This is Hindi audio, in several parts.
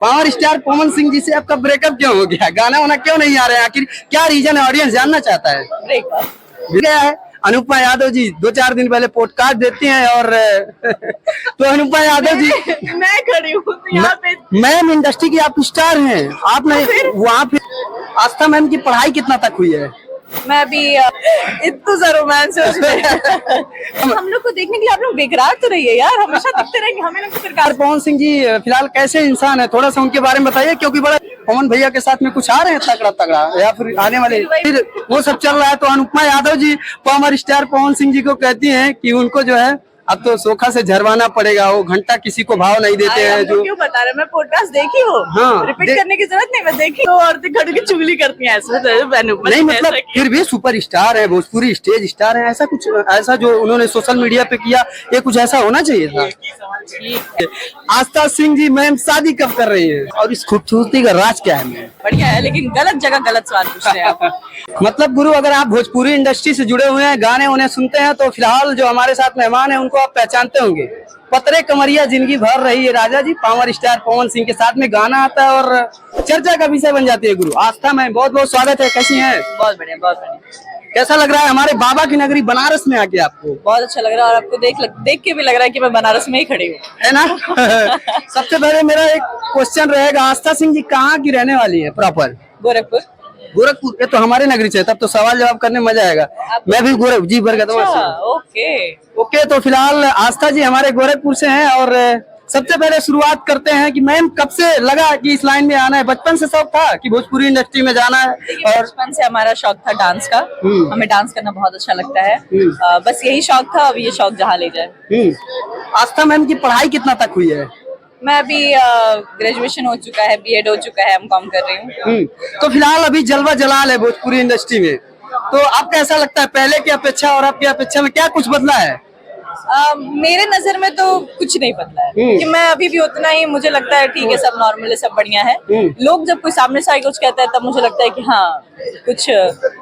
पावर स्टार पवन सिंह जी से आपका ब्रेकअप क्यों हो गया? गाना वाना क्यों नहीं आ रहे हैं? आखिर क्या रीजन है? ऑडियंस जानना चाहता है। ब्रेकअप क्या है? अनुपमा यादव जी 2-4 दिन पहले पॉडकास्ट देती हैं और तो अनुपमा यादव जी मैं खड़ी हूँ तो यहाँ पे मैम इंडस्ट्री की आप स्टार हैं, आप नहीं वहाँ फिर आस्था मैम की पढ़ाई कितना तक हुई है? मैं भी इतना सा रोमांस है उसमें। हम लोग को देखने के लिए आप लोग बेकरार तो रहिए यार, हमेशा दिखते रहेंगे हमें लोग सरकार। पवन सिंह जी फिलहाल कैसे इंसान है, थोड़ा सा उनके बारे में बताइए, क्योंकि बड़ा पवन भैया के साथ में कुछ आ रहे हैं तगड़ा तगड़ा या फिर आने वाले फिर वो सब चल रहा है। तो अनुपमा यादव जी पावर स्टार पवन सिंह जी को कहती हैं कि उनको जो है अब तो सोखा से झरवाना पड़ेगा, वो घंटा किसी को भाव नहीं देते हैं। जो क्यों बता रहे, मैं पॉडकास्ट देखी हूँ। हाँ, रिपीट करने की जरूरत नहीं, मैं देखी तो औरतें खड़ी की चुगली करती हैं ऐसे नहीं, मतलब फिर भी सुपर स्टार है, भोजपुरी स्टेज स्टार है, ऐसा कुछ ऐसा जो उन्होंने सोशल मीडिया पे किया, ये कुछ ऐसा होना चाहिए था। आस्था सिंह जी मैम शादी कब कर रही है और इस खूबसूरती का राज क्या है? मैम बढ़िया है, लेकिन गलत जगह गलत सवाल पूछ रहे हैं आप। मतलब गुरु, अगर आप भोजपुरी इंडस्ट्री से जुड़े हुए हैं, गाने उन्हें सुनते हैं, तो फिलहाल जो हमारे साथ मेहमान है उनको आप पहचानते होंगे। पतरे कमरिया जिंदगी भर रही है राजा जी, पावर स्टार पवन सिंह के साथ में गाना आता है और चर्चा का विषय बन जाती है। गुरु आस्था मैम बहुत बहुत स्वागत है, कैसी हैं? बहुत बढ़िया, बहुत बढ़िया। कैसा लग रहा है हमारे बाबा की नगरी बनारस में आके आपको? बहुत अच्छा लग रहा है और आपको देख के भी लग रहा है कि मैं बनारस में ही खड़ी हूँ, है ना? सबसे पहले मेरा एक क्वेश्चन रहेगा, आस्था सिंह जी कहाँ की रहने वाली है प्रॉपर? गोरखपुर। गोरखपुर, ये तो हमारे नगरी से, तब तो सवाल जवाब करने में मजा आएगा। मैं भी गोरख जी बरगदवा से। ओके, तो फिलहाल आस्था जी हमारे गोरखपुर से हैं और सबसे पहले शुरुआत करते हैं कि मैम कब से लगा कि इस लाइन में आना है? बचपन से शौक था कि भोजपुरी इंडस्ट्री में जाना है? और बचपन से हमारा शौक था डांस का, हमें डांस करना बहुत अच्छा लगता है। बस यही शौक था, अब ये शौक जहाँ ले जाए। आस्था मैम की पढ़ाई कितना तक हुई है? मैं अभी ग्रेजुएशन हो चुका है, बीएड हो चुका है, एमकॉम कर रही हूँ। तो फिलहाल अभी जलवा जलाल है भोजपुरी इंडस्ट्री में, तो आपको कैसा लगता है पहले की अपेक्षा और आपकी अपेक्षा में क्या कुछ बदला है? मेरे नजर में तो कुछ नहीं बदला है, कि मैं अभी भी उतना ही, मुझे लगता है ठीक है, सब नॉर्मल है, सब बढ़िया है। लोग जब कोई सामने से आके कुछ कहता है तब मुझे लगता है कि हाँ कुछ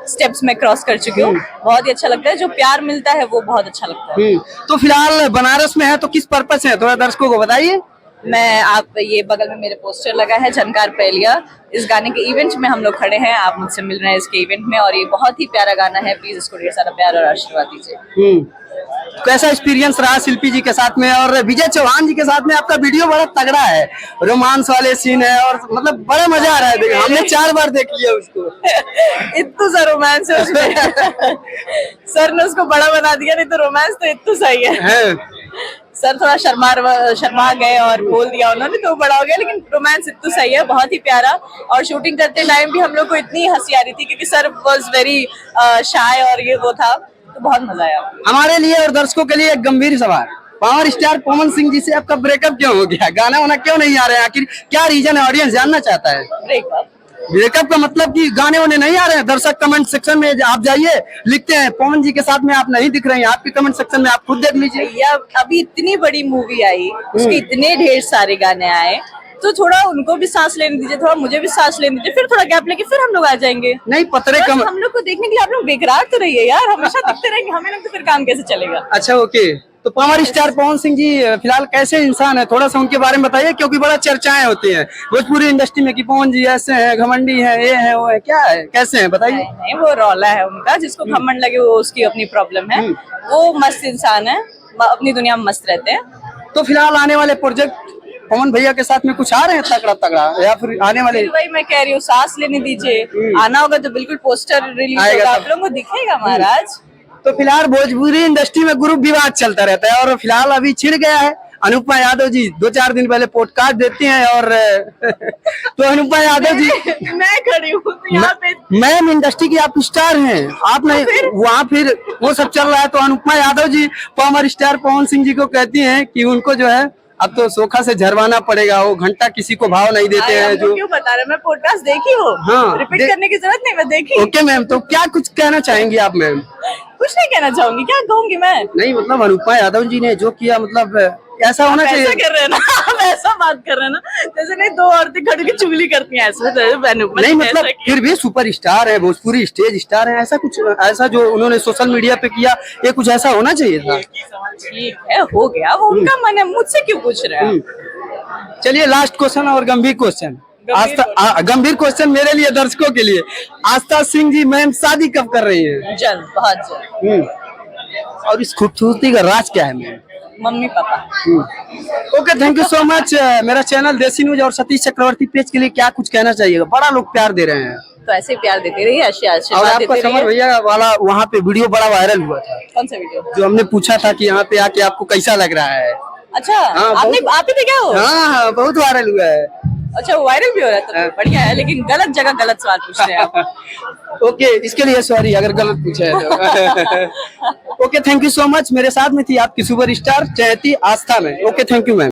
स्टेप्स में क्रॉस कर चुकी हूँ। बहुत ही अच्छा लगता है, जो प्यार मिलता है वो बहुत अच्छा लगता है। तो फिलहाल बनारस में है तो किस पर्पस है, थोड़ा दर्शकों को बताइए। आप ये बगल में मेरे पोस्टर लगा है झनकार पहलिया, इस गाने के इवेंट में हम लोग खड़े हैं, आप मुझसे मिल रहे हैं इसके इवेंट में, और ये बहुत ही प्यारा गाना है, प्लीज इसको ढेर सारा प्यार और आशीर्वाद दीजिए। कैसा एक्सपीरियंस रहा शिल्पी जी के साथ में और विजय चौहान जी के साथ में? आपका वीडियो बड़ा तगड़ा है, रोमांस वाले सीन है और मतलब बड़ा मजा आ रहा है, हमने 4 बार देख लिया उसको। इतना सा रोमांस है उसमें। सर ने उसको बड़ा बना दिया, नहीं तो रोमांस तो इतना सही है। सर थोड़ा शर्मा गए और बोल दिया उन्होंने तो बड़ा हो गया, लेकिन रोमांस इतना सही है, बहुत ही प्यारा। और शूटिंग करते टाइम भी हम लोग को इतनी हंसी आ रही थी क्योंकि सर वाज वेरी शाय और ये वो था, तो बहुत मजा आया। हमारे लिए और दर्शकों के लिए एक गंभीर सवाल, पावर स्टार पवन सिंह जी से आपका ब्रेकअप क्यों हो गया? गाना वाना क्यों नहीं आ रहे हैं? आखिर क्या रीजन है? ऑडियंस जानना चाहता है। ब्रेकअप का मतलब कि गाने वाने नहीं आ रहे हैं? दर्शक कमेंट सेक्शन में आप जाइए, लिखते हैं पवन जी के साथ में आप नहीं दिख रहे हैं, आपके कमेंट सेक्शन में आप खुद देख लीजिए। अभी इतनी बड़ी मूवी आई, उसके इतने ढेर सारे गाने आए, तो थोड़ा उनको भी सांस लेने दीजिए, थोड़ा मुझे भी सांस लेने दीजिए, फिर थोड़ा गैप लेके फिर हम लोग आ जाएंगे। नहीं, पतरे कम हम लोग को देखने के लिए आप लोग बेकरार तो रहिए यार, हमेशा दिखते रहेंगे हमें लोग, तो फिर काम कैसे चलेगा? अच्छा, ओके। तो पावर स्टार पवन सिंह जी फिलहाल कैसे इंसान है, थोड़ा सा उनके बारे में बताइए, क्योंकि बड़ा चर्चाएं होती हैं भोजपुरी इंडस्ट्री में कि पवन जी ऐसे हैं, घमंडी हैं, ये है वो है, क्या है, कैसे हैं बताइए। नहीं, वो रौला है उनका, जिसको घमंड लगे वो उसकी अपनी प्रॉब्लम है। वो मस्त इंसान है, अपनी दुनिया में मस्त रहते हैं। तो फिलहाल आने वाले प्रोजेक्ट पवन भैया के साथ में कुछ आ रहे हैं तगड़ा तगड़ा या फिर आने वाले? वही मैं कह रही हूँ, सांस लेने दीजिए, आना होगा तो बिल्कुल पोस्टर रिलीज होगा, आप लोगों को दिखेगा महाराज। तो फिलहाल भोजपुरी इंडस्ट्री में ग्रुप विवाद चलता रहता है और फिलहाल अभी छिड़ गया है। अनुपमा यादव जी 2-4 दिन पहले पॉडकास्ट देती हैं और तो अनुपमा यादव जी मैं खड़ी हूँ तो यहाँ पे, मैम इंडस्ट्री की आप स्टार हैं, आप नहीं वहाँ फिर वो सब चल रहा है। तो अनुपमा यादव जी पावर स्टार पवन सिंह जी को कहती हैं कि उनको जो है अब तो सोखा से झरवाना पड़ेगा, वो घंटा किसी को भाव नहीं देते हैं। जो क्यों बता रहे, मैं पॉडकास्ट देखी हूँ। हाँ, रिपीट करने की जरूरत नहीं, मैं देखी। ओके मैम, तो क्या कुछ कहना चाहेंगी आप मैम? कुछ नहीं कहना चाहूंगी, क्या कहूंगी मैं? नहीं, मतलब अनुपमा यादव जी ने जो किया, मतलब ऐसा होना चाहिए। ऐसा कर रहे हैं ना, हम ऐसा बात कर रहे हैं ना, जैसे नहीं 2 औरतें खड़ी की चुगली करती हैं ऐसे। नहीं, मतलब फिर भी सुपर स्टार है, भोजपुरी स्टेज स्टार है, ऐसा कुछ ऐसा जो उन्होंने सोशल मीडिया पे किया, ये कुछ ऐसा होना चाहिए था। ठीक है, हो गया, वो उनका मन है, मुझसे क्यों पूछ रहे हैं? चलिए लास्ट क्वेश्चन और गंभीर क्वेश्चन। गंभीर क्वेश्चन मेरे लिए, दर्शकों के लिए। आस्था सिंह जी मैम शादी कब कर रही है? जल्द, बहुत जल्द। और इस खूबसूरती का राज क्या है ma'am? Mummy papa. Okay, thank you so much. मेरा चैनल देसी न्यूज और सतीश चक्रवर्ती पेज के लिए क्या कुछ कहना चाहिएगा? बड़ा लोग प्यार दे रहे हैं, तो ऐसे ही प्यार देते रहिए, और आपका समर भैया वाला वहाँ पे वीडियो बड़ा वायरल हुआ था। कौन सा वीडियो? जो हमने पूछा था कि यहाँ पे आके आपको कैसा लग रहा है। अच्छा, हाँ, आप ही थे क्या वो? हाँ, बहुत वायरल हुआ है। अच्छा, वायरल भी हो रहा था, तो बढ़िया है, लेकिन गलत जगह गलत सवाल पूछ रहे हैं आप। ओके, इसके लिए सॉरी अगर गलत पूछा है तो। Okay, thank you so much. मेरे साथ में थी आपकी सुपरस्टार चैती आस्था में। Okay, thank you ma'am.